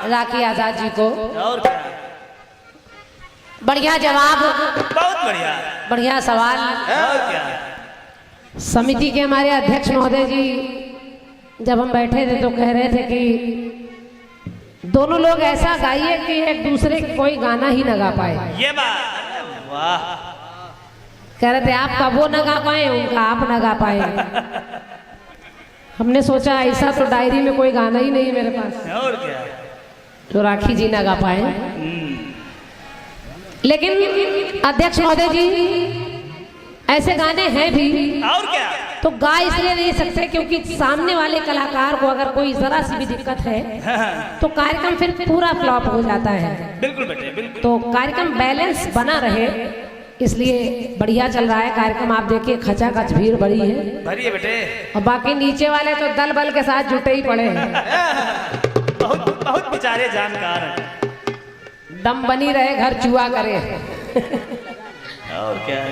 राखी आजाद जी को। और क्या? बढ़िया जवाब, बहुत बढ़िया, बढ़िया सवाल। और क्या? समिति के हमारे अध्यक्ष महोदय जी जब हम बैठे थे तो कह रहे थे कि दोनों लोग ऐसा गाइए कि एक दूसरे की कोई गाना ही न गा पाए। ये बात, वाह। कह रहे थे आपका वो न गा पाए, उनका आप न गा पाए। हमने सोचा ऐसा तो डायरी में कोई गाना ही नहीं मेरे पास, और क्या, जो राखी जी ना गा पाए। लेकिन अध्यक्ष महोदय जी ऐसे गाने हैं भी, और क्या, तो गा इसलिए नहीं सकते क्योंकि सामने वाले कलाकार को अगर कोई जरा सी भी दिक्कत है तो कार्यक्रम फिर पूरा फ्लॉप हो जाता है। बिल्कुल बेटे, बिल्कुल। तो कार्यक्रम बैलेंस बना रहे इसलिए बढ़िया चल रहा है कार्यक्रम। आप देखिए खचाखच भीड़ बड़ी है, भरी है बेटे। और बाकी नीचे वाले तो दल बल के साथ जुटे ही पड़े हैं। बहुत बहुत बेचारे जानकार हैं। दम बनी रहे घर चुआ करे। और क्या,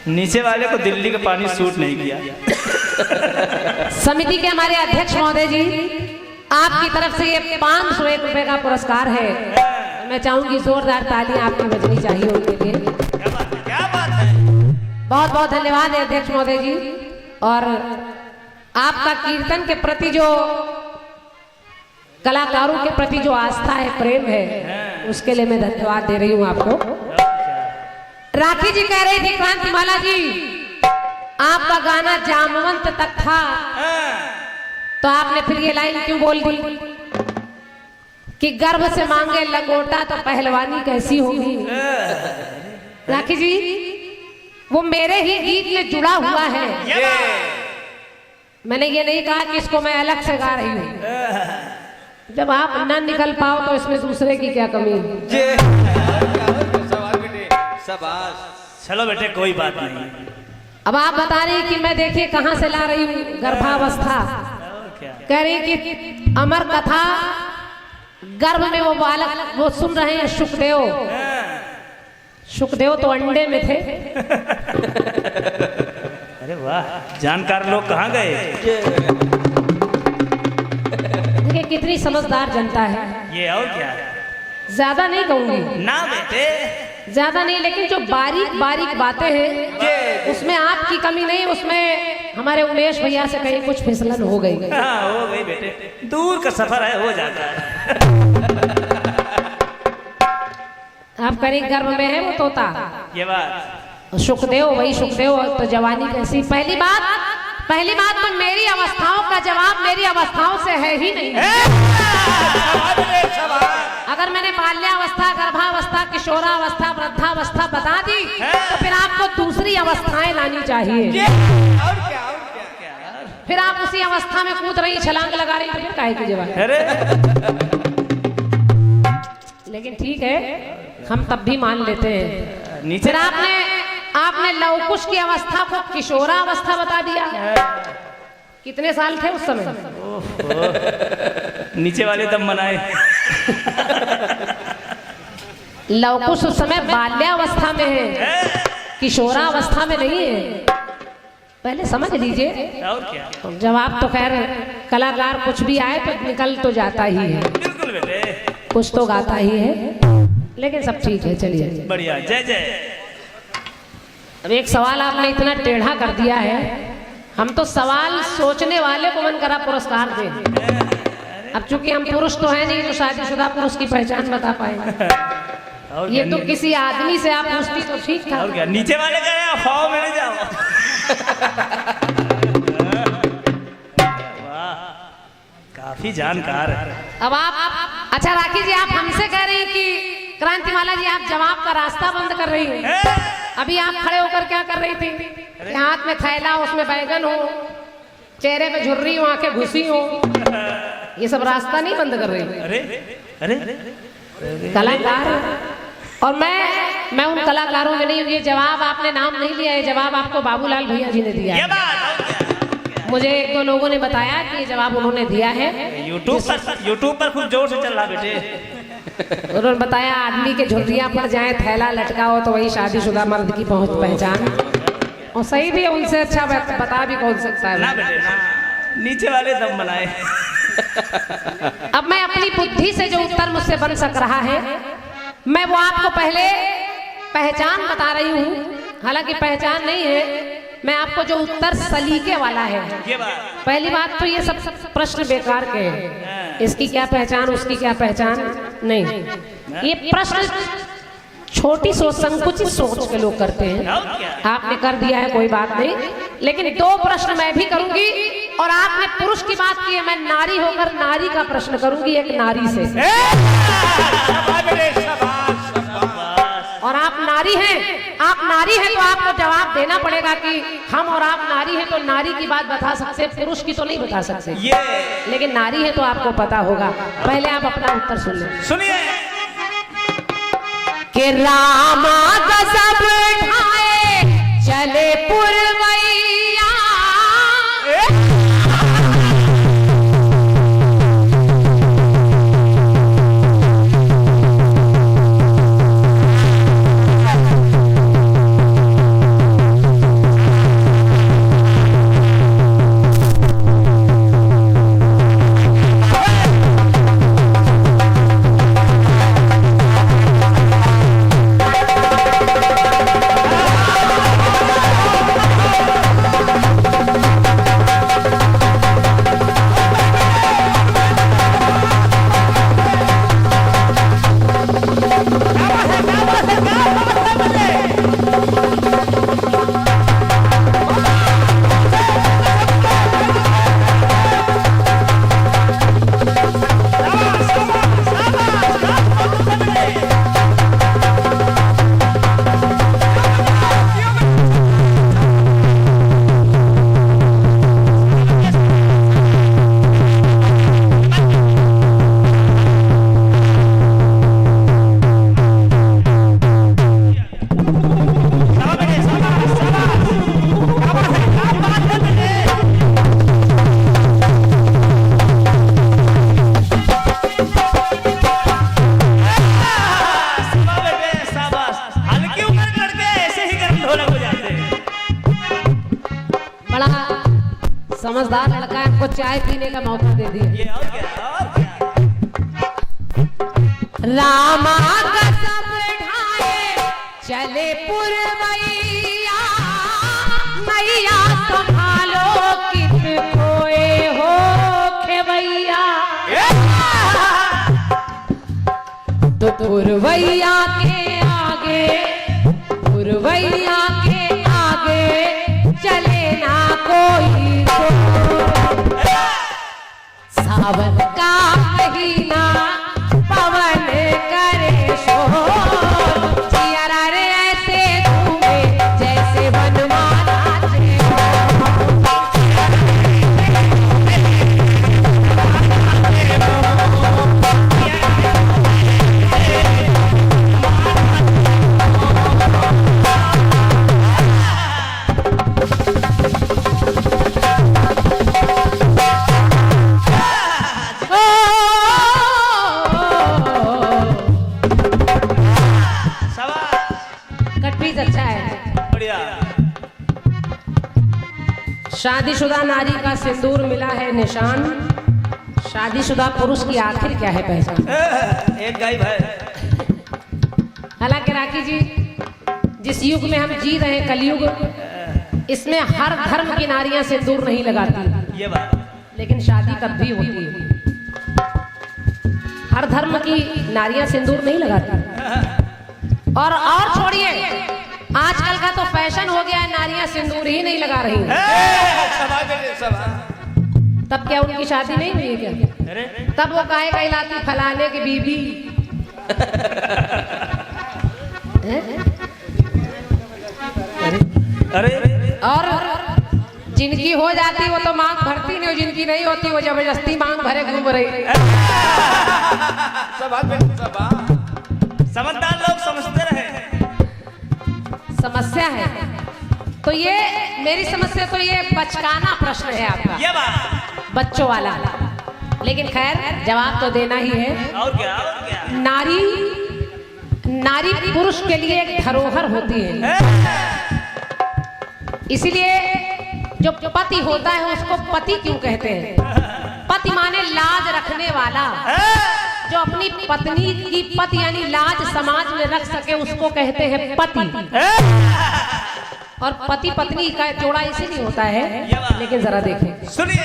नीचे वाले को दिल्ली का पानी सूट नहीं किया। समिति के हमारे अध्यक्ष महोदय जी आपकी तरफ से ये 501 रुपए का पुरस्कार है। मैं चाहूंगी जोरदार तालियां आपकी बजनी चाहिए उनके लिए। क्या बात है। बहुत बहुत धन्यवाद है अध्यक्ष महोदय जी। और आपका कीर्तन के प्रति जो, कलाकारों के प्रति जो आस्था है, प्रेम है, उसके लिए मैं धन्यवाद दे रही हूँ आपको। राखी जी कह रही थी क्रांतिमाला जी आपका गाना जामवंत तक था, तो आपने फिर ये लाइन क्यों बोल दी कि गर्भ से मांगे लंगोटा तो पहलवानी कैसी होगी। राखी जी वो मेरे ही गीत में जुड़ा हुआ है, मैंने ये नहीं कहा कि इसको मैं अलग से गा रही हूँ। जब आप न निकल पाओ तो इसमें दूसरे की क्या कमी है। चलो बेटे कोई बात नहीं। अब आप बता रही कि मैं देखिए कहां से ला रही हूँ गर्भावस्था। कह रही कि अमर कथा गर्भ में वो बालक वो सुन रहे हैं सुखदेव। सुखदेव तो अंडे में थे। अरे वाह, जानकार लोग कहाँ गए। देखिए कितनी समझदार जनता है ये। और क्या, ज्यादा नहीं कहूंगी ना बेटे, ज्यादा नहीं, लेकिन जो बारीक बारीक बातें हैं उसमें आपकी कमी नहीं, उसमें हमारे उमेश भैया से कहीं कुछ फिसलन हो गई। हाँ हो गई बेटे, दूर का सफर है, हो जाता है। आप करीब गर्भ में है वो तोता। ये बात, सुखदेव वही सुखदेव तो जवानी कैसी। पहली बात तो मेरी अवस्थाओं का जवाब मेरी अवस्थाओं से है ही नहीं। अगर मैंने बाल्यावस्था, गर्भावस्था, किशोरावस्था, वृद्धावस्था बता दी तो फिर आपको दूसरी अवस्थाएं लानी चाहिए। और क्या, फिर आप उसी अवस्था में कूद रही, छलांग लगा रही, तो फिर काहे की जवाब। अरे लेकिन ठीक है, हम तब भी मान लेते हैं। नीचे फिर आपने लवकुश की अवस्था को किशोरावस्था बता दिया। कितने साल थे उस समय? नीचे वाले दम मनाए। लवकुश उस समय बाल्यावस्था में है, किशोरावस्था में नहीं है। पहले समझ लीजिए। और क्या, जवाब तो खैर कलाकार कुछ भी आए तो निकल तो जाता ही है, बिल्कुल बेटे, कुछ तो गाता ही है, लेकिन सब ठीक है। चलिए बढ़िया, जय जय। अब एक सवाल आपने इतना टेढ़ा कर दिया है, हम तो सवाल सोचने वाले को मन करा पुरस्कार दें। अब चूंकि हम पुरुष तो है नहीं जो शादीशुदा पुरुष की पहचान बता पाएंगे। और ये क्या, तो किसी आदमी से आप पूछती तो ठीक था। और क्या, नीचे वाले कह रहे हैं फाओ में जाओ। वाह, काफी जानकार है। अब आप अच्छा राखी जी, आप हमसे कह रही हैं कि क्रांतिमाला जी आप जवाब का रास्ता बंद कर रही हैं। अभी आप खड़े होकर क्या कर रही थी? हाथ में थैला, उसमें बैगन हो, चेहरे पे झुर्री हो, आंखें घुसी हो, ये सब रास्ता नहीं बंद कर रही। अरे अरे कलाकार, और मैं उन कलाकारों में नहीं हूँ। ये जवाब आपने नाम नहीं लिया है, जवाब आपको बाबूलाल भैया जी ने दिया ये है। बात मुझे एक दो लोगों ने बताया कि ये जवाब उन्होंने दिया है। यूट्यूब पर खूब जोर से चल रहा बेटे। उन्होंने बताया आदमी के झुर्रियाँ पड़ जाए, थैला लटका हो तो वही शादीशुदा मर्द की पहुंच पहचान। और सही भी है, उनसे अच्छा बता भी कौन सकता है। ना बेटे ना, नीचे वाले दम बनाए। अब मैं अपनी बुद्धि से जो उत्तर मुझसे बन सक रहा है, मैं वो आपको पहले पहचान बता रही हूँ। हालांकि पहचान नहीं है, मैं आपको जो उत्तर सलीके वाला है। ये बात, पहली बात तो ये सब प्रश्न बेकार के हैं। इसकी क्या पहचान, उसकी क्या पहचान, नहीं। ये प्रश्न छोटी सोच, संकुचित सोच के लोग करते हैं। और क्या, आपने कर दिया है, कोई बात नहीं, लेकिन दो प्रश्न मैं भी करूंगी। और आपने पुरुष की बात की है, मैं नारी होकर नारी का प्रश्न करूंगी, एक नारी से। और आप नारी हैं, आप नारी हैं तो आपको जवाब देना पड़ेगा कि हम और आप नारी हैं तो नारी की बात बता सकते, पुरुष की तो नहीं बता सकते। लेकिन नारी है तो आपको पता होगा। पहले आप अपना उत्तर सुन लें। सुनिए। कि रामा गजब ढाए चले पुरवैया, समझदार लड़का है, हमको चाय पीने का मौका दे दिया। ये और क्या, रामा कसम ढाए चले पुरवैया, मैया संभालो कित खोए हो खेवैया। तो पुरवैया के आगे, पुरवैया के आगे चले ना कोई। सावन का महीना पवन करे शोर, जियारा रे ऐसे घूमे जैसे वनमाला शादीशुदा नारी का सिंदूर मिला है निशान, शादीशुदा पुरुष की आखिर क्या है पहचान। एक गाय भाई। हालांकि राखी जी, जिस युग में हम जी रहे हैं कलयुग, इसमें हर धर्म की नारियां सिंदूर नहीं लगाती, ये बात, लेकिन शादी तब भी होती है। हर धर्म की नारियां सिंदूर नहीं लगाती। और छोड़िए, आजकल का तो फैशन हो गया है, नारियां सिंदूर ही नहीं लगा रही हैं। तब क्या उनकी शादी नहीं हुई क्या? तब वो काहे कहलाती फलाने की बीबी। अरे और जिनकी हो जाती वो तो मांग भरती नहीं, जिनकी नहीं होती वो जबरदस्ती मांग भरे घूम रही। समझदार लोग समझते रहे। समस्या है तो ये मेरी समस्या तो ये बचकाना प्रश्न है आपका, ये बात बच्चों वाला, लेकिन खैर जवाब तो देना ही है। और क्या, और क्या? नारी पुरुष के लिए एक धरोहर होती है, इसीलिए जो पति होता है उसको पति क्यों कहते हैं? पति माने लाज रखने वाला, जो अपनी पत्नी की पति यानी लाज समाज में रख सके उसको कहते हैं पति। और पति पत्नी का जोड़ा इसीलिए होता है, लेकिन जरा देखें, सुनिए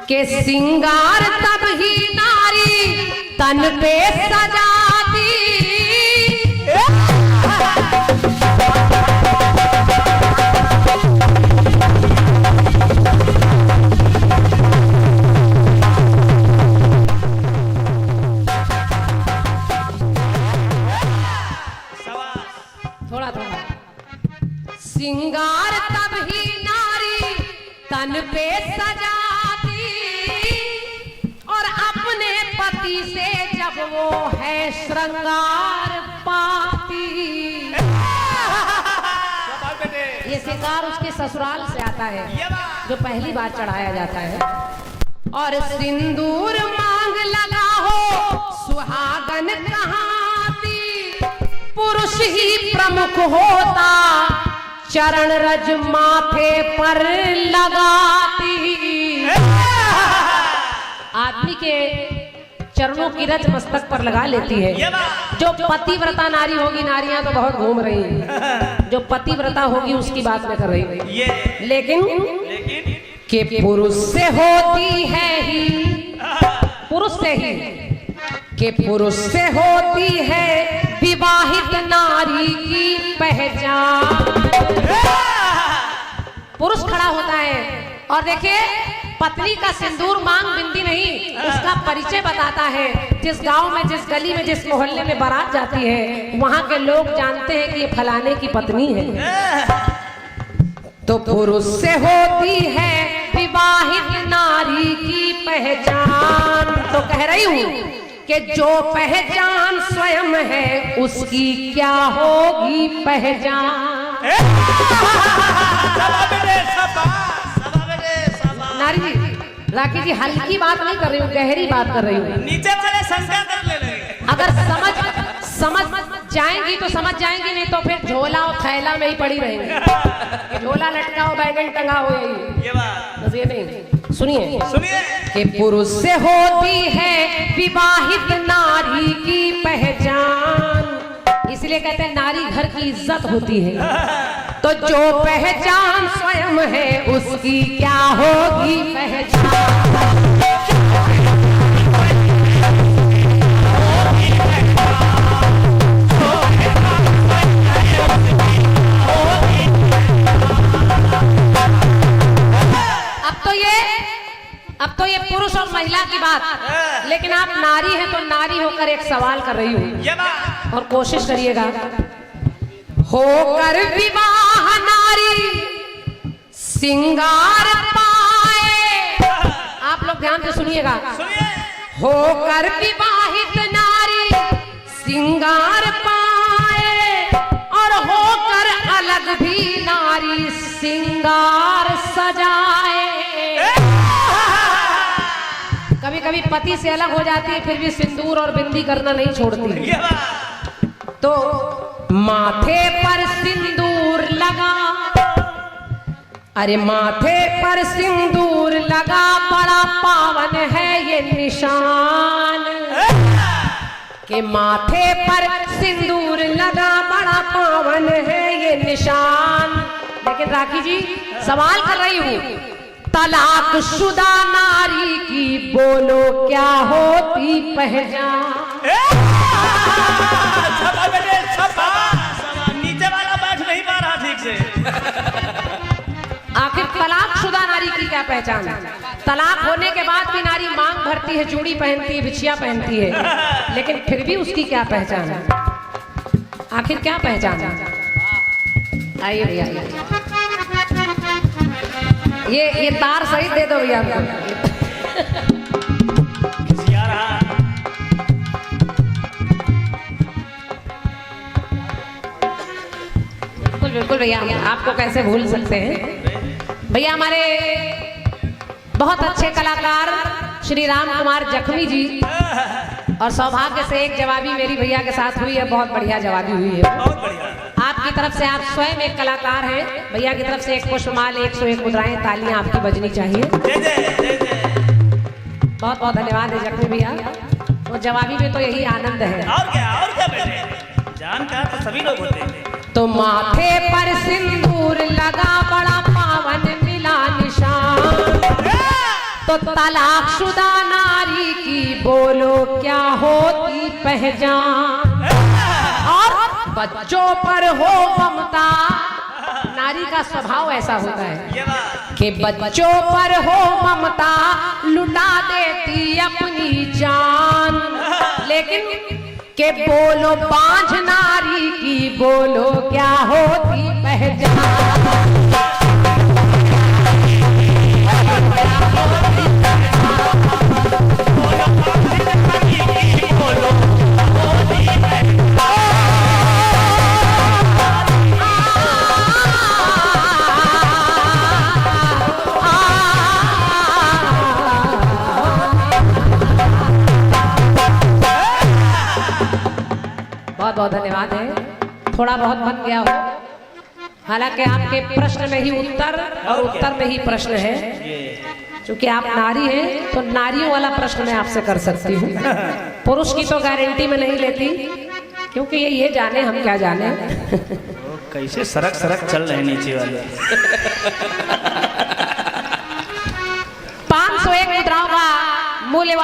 के सिंगार तब ही नारी तन पे सजाती, थोड़ा थोड़ा, सिंगार तब ही नारी तन पे सजाती, और अपने पति से जब वो है श्रृंगार पाती। ये सिंगार उसके ससुराल से आता है, जो पहली बार चढ़ाया जाता है। और सिंदूर मांग लगा हो सुहागन कहाती, पुरुष ही प्रमुख होता चरण रज माथे पर लगाती। आदमी के चरणों की रज मस्तक पर लगा लेती है। जो पतिव्रता नारी होगी, नारियां तो बहुत घूम रही हैं, जो पतिव्रता होगी उसकी बात मैं कर रही हूँ। लेकिन के पुरुष से होती है ही, पुरुष से ही, के पुरुष से होती है विवाहित नारी की पहचान। पुरुष खड़ा होता है और देखिए, पत्नी का सिंदूर मांग बिंदी नहीं, उसका परिचय बताता है। जिस गांव में, जिस गली में, जिस मोहल्ले में बारात जाती है, वहां के लोग जानते हैं कि ये फलाने की पत्नी है। तो पुरुष से होती है विवाहित नारी की पहचान। तो कह रही हूं कि जो पहचान स्वयं है उसकी क्या होगी पहचान। नारी जी, राखी जी, हल्की बात नहीं कर रही हूँ, गहरी बात कर रही हूँ। नीचे वाले शंका कर ले रहे। अगर समझ जाएंगी तो समझ जाएंगी, नहीं तो फिर झोला और थैला में ही पड़ी रहेंगी। झोला लटका हो, बैगन टंगा हो, ये बात बस ये नहीं। सुनिए सुनिए, कि पुरुष से होती है विवाहित नारी की पहचान, इसलिए कहते हैं नारी घर की इज्जत होती है। तो जो पहचान स्वयं है उसकी क्या होगी पहचान। अब तो ये पुरुष और महिला की बात, लेकिन आप नारी हैं तो नारी होकर एक सवाल कर रही हूँ और कोशिश करिएगा। होकर विवाह नारी सिंगार पाए, आप लोग ध्यान से सुनिएगा। होकर विवाहित नारी सिंगार पाए, और होकर अलग भी नारी सिंगार सजाए। कभी कभी पति से अलग हो जाती है, फिर भी सिंदूर और बिंदी करना नहीं छोड़ती। तो माथे पर सिंदूर लगा, अरे माथे पर सिंदूर लगा बड़ा पावन है ये निशान, कि माथे पर सिंदूर लगा बड़ा पावन है ये निशान। लेकिन राखी जी सवाल कर रही हूँ, तलाक शुदा नारी की बोलो क्या होती पहचान? नीचे वाला बैठ नहीं पा रहा ठीक से। आखिर तलाक शुदा नारी की क्या पहचान? तलाक होने के बाद भी नारी मांग भरती है, चूड़ी पहनती है, बिछिया पहनती है, लेकिन फिर भी उसकी क्या पहचान है? आखिर क्या पहचान है? आइए भैया, ये तार सही दे दो भैया। बिल्कुल बिल्कुल भैया, आपको कैसे भूल सकते हैं भैया। हमारे बहुत अच्छे कलाकार श्री राम कुमार जख्मी जी, और सौभाग्य से एक जवाबी मेरी भैया के साथ हुई है, बहुत बढ़िया जवाबी हुई है। आपकी तरफ से, आप स्वयं एक कलाकार हैं, भैया की तरफ से एक पुष्पमाल, 101 मुद्राएं, तालियां आपकी बजनी चाहिए। बहुत बहुत धन्यवाद है जख्मी भैया, वो जवाबी में तो यही आनंद है। और क्या बेटे, जानकार तो सभी लोग होते हैं। तो माथे पर सिंदूर लगा बड़ा पावन मिला निशान, तो तलाक शुदा नारी की बोलो क्या होती पहचान? और बच्चों पर हो ममता, नारी का स्वभाव ऐसा होता है कि बच्चों पर हो ममता लुटा देती अपनी जान, लेकिन के बोलो बांझ नारी की बोलो क्या होती पहचान? बहुत बहुत धन्यवाद है, थोड़ा बहुत बन गया हो, हालांकि आपके प्रश्न में ही उत्तर और उत्तर में ही प्रश्न है। क्योंकि आप नारी हैं तो नारियों वाला प्रश्न मैं आपसे कर सकती हूँ, पुरुष की तो गारंटी में नहीं लेती, क्योंकि ये जाने हम क्या जाने। कैसे सरक सरक चल रहे नीचे वाले। 501 मुद्राओं का मूल्यवान